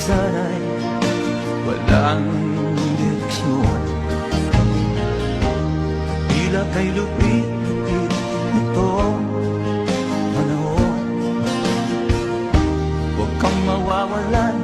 sana'y walang direksyon. Tila kay lupit-lupit itong panahon. Huwag kang mawawalan